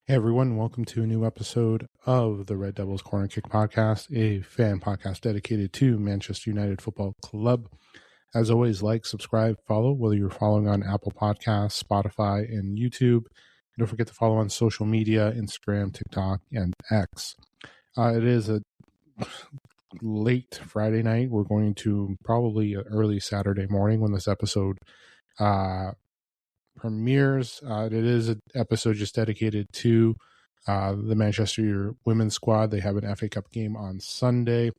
Hey everyone, welcome to a new episode of the Red Devils Corner Kick Podcast, a fan podcast dedicated to Manchester United Football Club. As always, like, subscribe, follow, whether you're following on Apple Podcasts, Spotify, and YouTube. Don't forget to follow on social media, Instagram, TikTok, and X. It is a late Friday night. We're going to probably early Saturday morning when this episode premieres. It is an episode just dedicated to the Manchester women's squad. They have an FA Cup game on Sunday.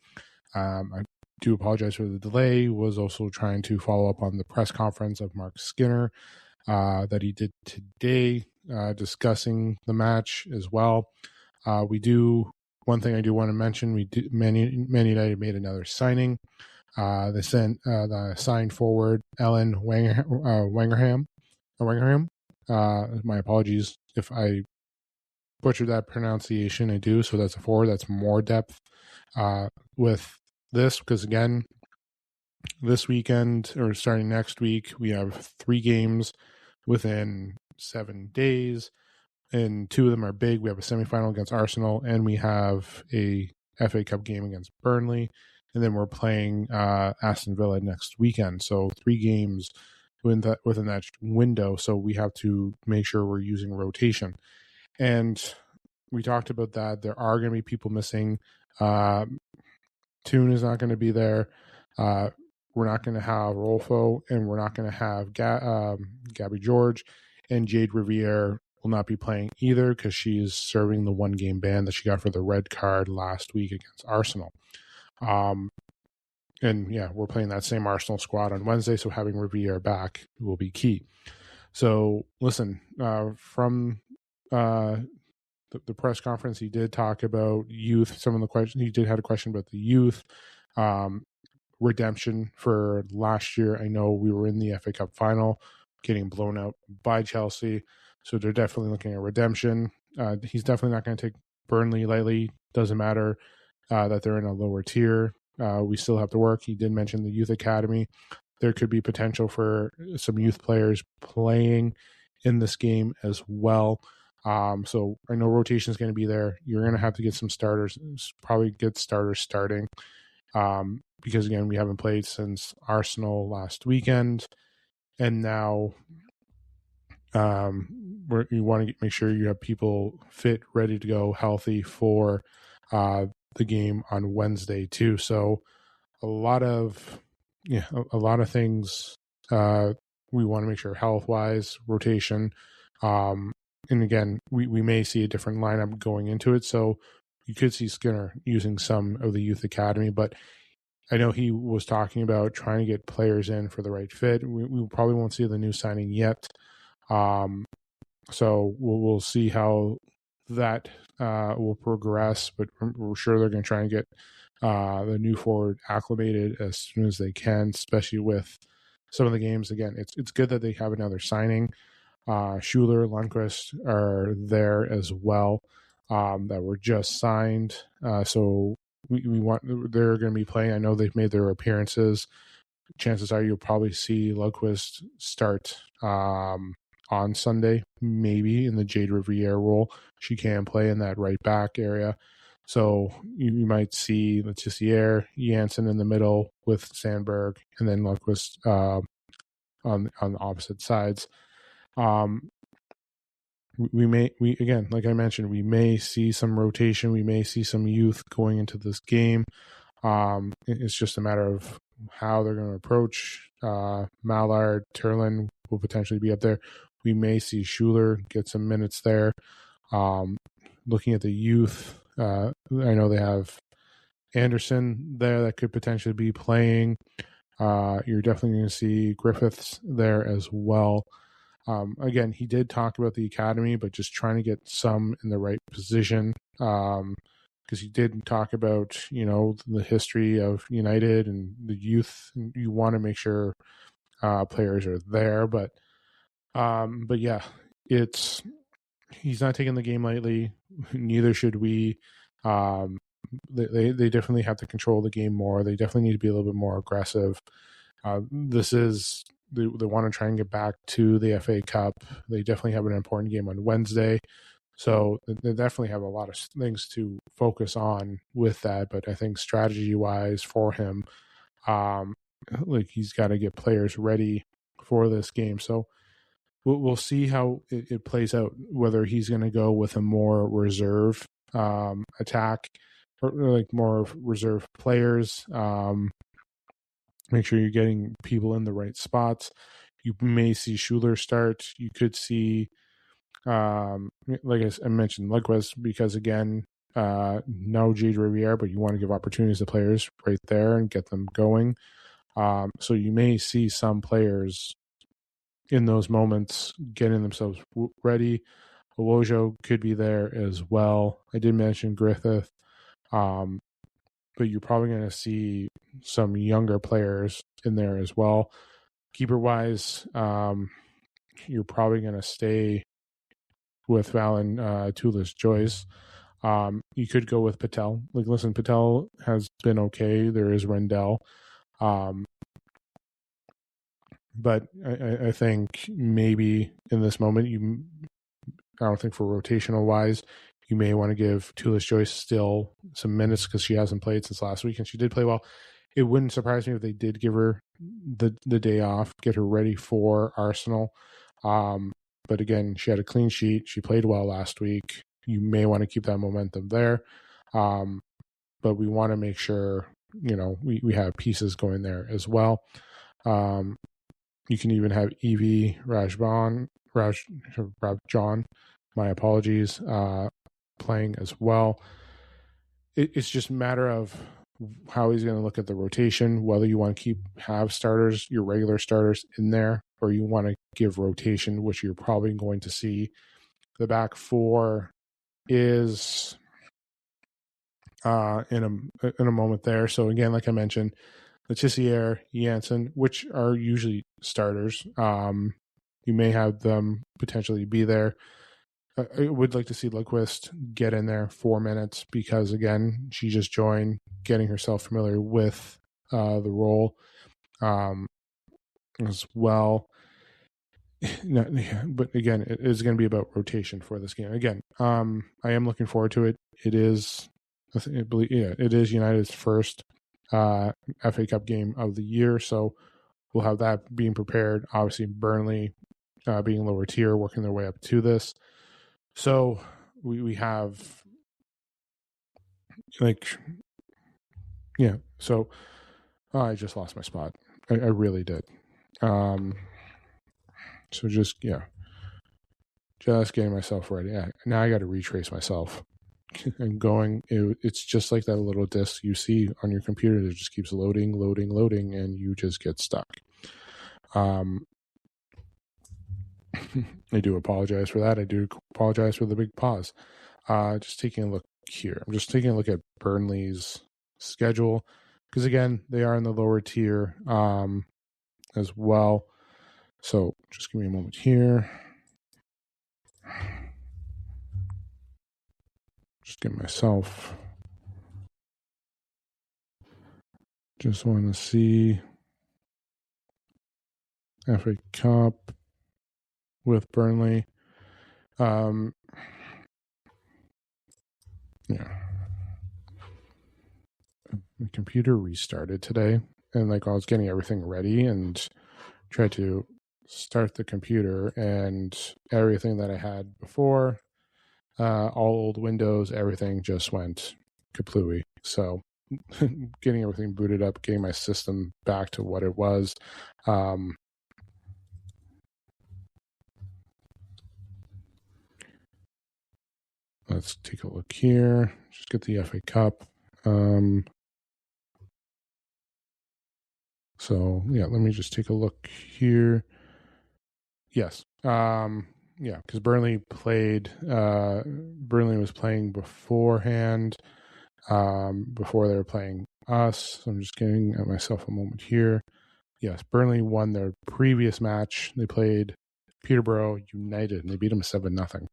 I do apologize for the delay. Was also trying to follow up on the press conference of Mark Skinner that he did today, discussing the match as well. One thing I do want to mention, Man United made another signing. They sent the signed forward Ellen Wangerham. My apologies if I butchered that pronunciation. I do. So that's a forward. That's more depth with this, because again, this weekend or starting next week, we have 3 games within 7 days, and 2 of them are big. We have a semifinal against Arsenal, and we have a FA Cup game against Burnley, and then we're playing Aston Villa next weekend. So 3 games within that window, so we have to make sure we're using rotation. And we talked about that. There are going to be people missing. Toon is not going to be there. We're not going to have Rolfo, and we're not going to have Gabby George, and Jade Riviere will not be playing either because she's serving the 1-game ban that she got for the red card last week against Arsenal. And yeah, we're playing that same Arsenal squad on Wednesday, so having Riviere back will be key. So listen, from the press conference, he did talk about youth. Some of the questions, he did have a question about the youth, redemption for last year. I know we were in the FA Cup final, getting blown out by Chelsea, so they're definitely looking at redemption. He's definitely not going to take Burnley lightly. Doesn't matter that they're in a lower tier. We still have to work. He did mention the youth academy. There could be potential for some youth players playing in this game as well. So I know rotation is going to be there. You're going to have to get some starters, probably get starters starting, because again, we haven't played since Arsenal last weekend, and now you want to make sure you have people fit, ready to go, healthy for the game on Wednesday too. So a lot of things we want to make sure health wise, rotation, and again, we may see a different lineup going into it. So you could see Skinner using some of the youth academy, but I know he was talking about trying to get players in for the right fit. We probably won't see the new signing yet. So we'll see how that will progress, but we're sure they're going to try and get the new forward acclimated as soon as they can, especially with some of the games. Again, it's good that they have another signing. Schuler, Lundqvist are there as well, that were just signed. So they're going to be playing. I know they've made their appearances. Chances are you'll probably see Lundqvist start on Sunday, maybe in the Jade Riviere role. She can play in that right back area. So you might see Letizier, Janssen in the middle with Sandberg, and then Lundqvist on the opposite sides. Again, like I mentioned, we may see some rotation. We may see some youth going into this game. It's just a matter of how they're going to approach. Mallard, Turlin will potentially be up there. We may see Schuler get some minutes there. Looking at the youth, I know they have Anderson there that could potentially be playing. You're definitely going to see Griffiths there as well. Again, he did talk about the academy, but just trying to get some in the right position. Because he did talk about, the history of United and the youth. You want to make sure players are there, but yeah, he's not taking the game lightly. Neither should we. They definitely have to control the game more. They definitely need to be a little bit more aggressive. They want to try and get back to the FA Cup. They definitely have an important game on Wednesday. So they definitely have a lot of things to focus on with that. But I think strategy-wise for him, like he's got to get players ready for this game. So we'll see how it plays out, whether he's going to go with a more reserve attack or like more reserve players. Make sure you're getting people in the right spots. You may see Schuler start. You could see, like I mentioned, Lundqvist, because again, no Jade Riviere, but you want to give opportunities to players right there and get them going. So you may see some players in those moments getting themselves ready. Wojo could be there as well. I did mention Griffith, but you're probably going to see some younger players in there as well. Keeper-wise, you're probably going to stay with Valen Tulis-Joyce. You could go with Patel. Like, listen, Patel has been okay. There is Rendell. But I think maybe in this moment, I don't think for rotational wise, you may want to give Tulis-Joyce still some minutes because she hasn't played since last week, and she did play well. It wouldn't surprise me if they did give her the day off, get her ready for Arsenal. But again, she had a clean sheet. She played well last week. You may want to keep that momentum there. But we want to make sure, we have pieces going there as well. You can even have Evie Rajjon, my apologies, playing as well. It's just a matter of how he's going to look at the rotation, whether you want to have starters, your regular starters in there, or you want to give rotation, which you're probably going to see. The back four is in a moment there. So again, like I mentioned, Letizier, Janssen, which are usually starters. You may have them potentially be there. I would like to see Lundqvist get in there 4 minutes because, again, she just joined, getting herself familiar with the role as well. But again, it is going to be about rotation for this game. Again, I am looking forward to it. It is United's first FA Cup game of the year, so we'll have that being prepared. Obviously, Burnley being lower tier, working their way up to this. So we have So I just lost my spot. I really did. So just getting myself ready. Now I got to retrace myself. And going, it's just like that little disc you see on your computer that just keeps loading, and you just get stuck. I do apologize for that. I do apologize for the big pause. Just taking a look here. I'm just taking a look at Burnley's schedule because, again, they are in the lower tier as well. So just give me a moment here. Just get myself. Just want to see FA Cup with Burnley. The computer restarted today, and I was getting everything ready and tried to start the computer, and everything that I had before, all old Windows, everything just went kaplooey. So getting everything booted up, getting my system back to what it was. Let's take a look here. Just get the FA Cup. So let me just take a look here. Yes. Because Burnley played. Burnley was playing beforehand. Before they were playing us. So I'm just giving myself a moment here. Yes, Burnley won their previous match. They played Peterborough United, and they beat them 7-0.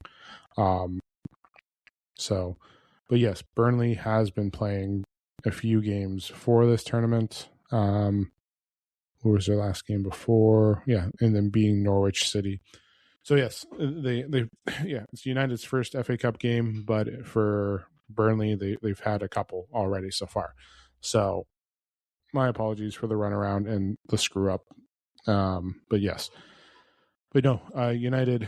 But yes, Burnley has been playing a few games for this tournament. What was their last game before? Yeah, and then being Norwich City. So yes, it's United's first FA Cup game, but for Burnley, they've had a couple already so far. So my apologies for the runaround and the screw up. But yes, but no, United.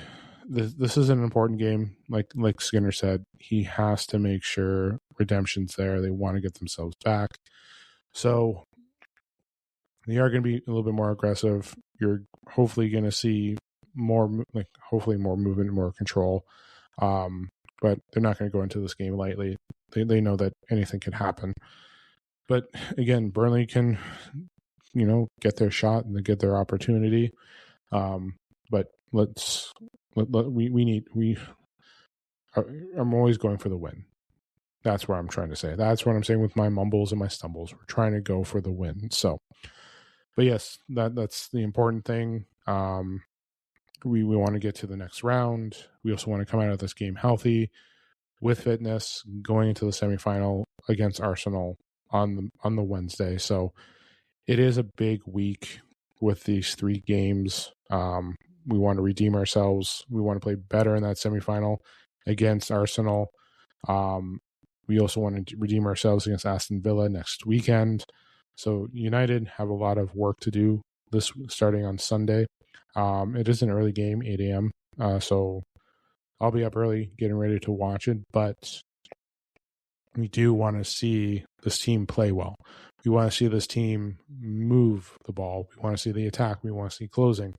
This is an important game. Like Skinner said, he has to make sure redemption's there. They want to get themselves back. So they are going to be a little bit more aggressive. You're hopefully going to see hopefully more movement, more control. But they're not going to go into this game lightly. They know that anything can happen. But again, Burnley can, get their shot and get their opportunity. But I'm always going for the win. That's what I'm trying to say. That's what I'm saying with my mumbles and my stumbles. We're trying to go for the win. So, but yes, that's the important thing. We want to get to the next round. We also want to come out of this game healthy, with fitness, going into the semifinal against Arsenal on the Wednesday. So it is a big week with these 3 games. We want to redeem ourselves. We want to play better in that semifinal against Arsenal. We also want to redeem ourselves against Aston Villa next weekend. So United have a lot of work to do this starting on Sunday. It is an early game, 8 a.m. So I'll be up early getting ready to watch it, but we do want to see this team play well. We want to see this team move the ball. We want to see the attack. We want to see closing.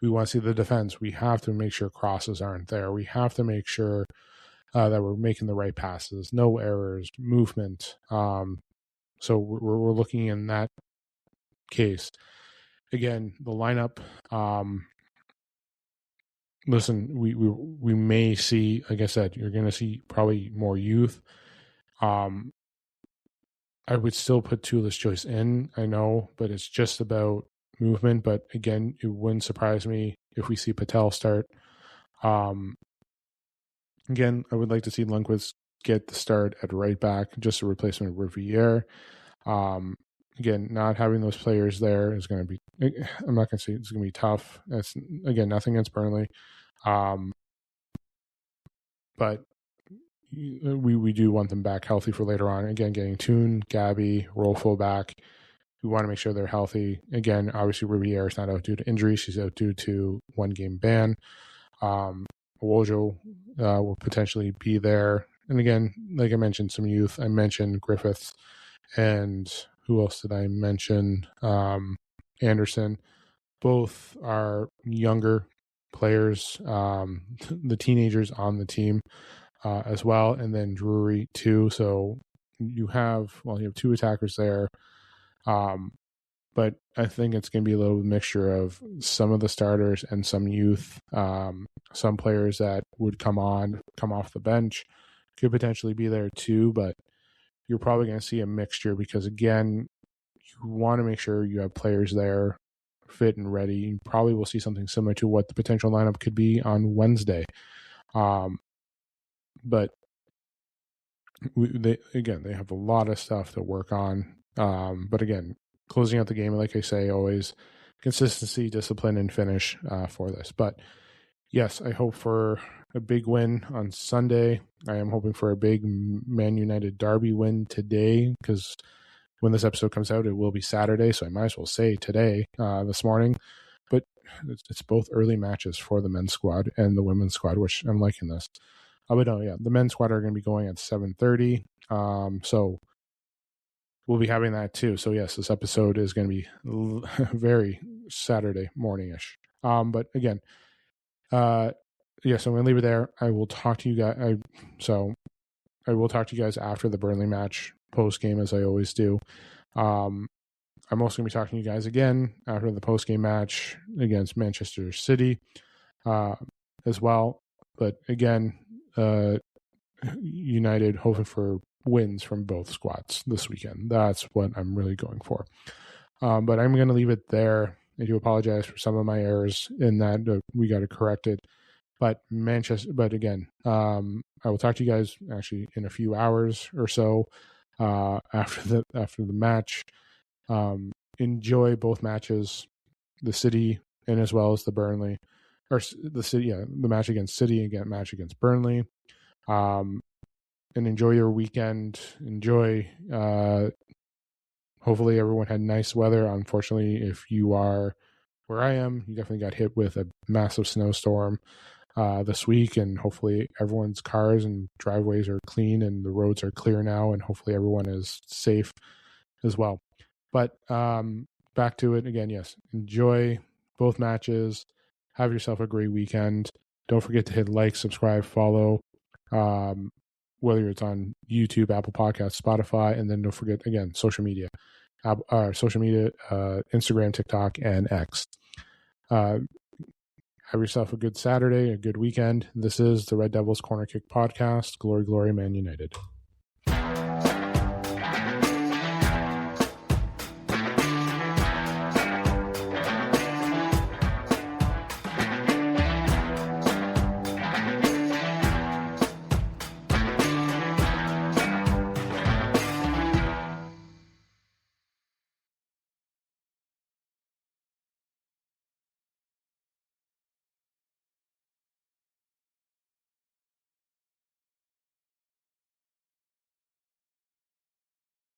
We want to see the defense. We have to make sure crosses aren't there. We have to make sure that we're making the right passes, no errors, movement. So we're looking in that case. Again, the lineup. Listen, we may see, like I said, you're going to see probably more youth. I would still put Tula's choice in, I know, but it's just about movement. But again, it wouldn't surprise me if we see Patel start. Again, I would like to see Lundqvist get the start at right back, just a replacement of Riviere. Again, not having those players there is going to be, I'm not going to say it's going to be tough. It's, again, nothing against Burnley. But we do want them back healthy for later on. Again, getting Toon, Gabby, Rolfo back. We want to make sure they're healthy. Again, obviously Riviere is not out due to injury. She's out due to 1-game ban. Wojo will potentially be there. And again, like I mentioned, some youth. I mentioned Griffiths, and who else did I mention? Anderson. Both are younger players, the teenagers on the team as well, and then Drury too. So you have 2 attackers there. But I think it's going to be a little mixture of some of the starters and some youth, some players that would come off the bench could potentially be there too, but you're probably going to see a mixture because, again, you want to make sure you have players there fit and ready. You probably will see something similar to what the potential lineup could be on Wednesday. But they have a lot of stuff to work on. But again, closing out the game, like I say, always consistency, discipline, and finish for this. But yes, I hope for a big win on Sunday. I am hoping for a big Man United derby win today, because when this episode comes out, it will be Saturday. So I might as well say today, this morning. But it's both early matches for the men's squad and the women's squad, which I'm liking this. But no, yeah, the men's squad are going to be going at 7:30. So we'll be having that too. So yes, this episode is going to be very Saturday morning-ish. But again, so I'm going to leave it there. I will talk to you guys. I will talk to you guys after the Burnley match, post game, as I always do. I'm also going to be talking to you guys again after the post game match against Manchester City, as well. But again, United hoping for wins from both squads this weekend. That's what I'm really going for. But I'm going to leave it there. I do apologize for some of my errors in that. We got to correct it. But again, I will talk to you guys actually in a few hours or so after the match. Enjoy both matches, the City and as well as the Burnley. the match against City and match against Burnley. And enjoy your weekend. Enjoy. Hopefully everyone had nice weather. Unfortunately, if you are where I am, you definitely got hit with a massive snowstorm this week, and hopefully everyone's cars and driveways are clean and the roads are clear now, and hopefully everyone is safe as well. But back to it again. Yes, enjoy both matches. Have yourself a great weekend. Don't forget to hit like, subscribe, follow, whether it's on YouTube, Apple Podcasts, Spotify, and then don't forget, again, social media, Instagram, TikTok, and X. Have yourself a good Saturday, a good weekend. This is the Red Devils Corner Kick Podcast. Glory, glory, Man United.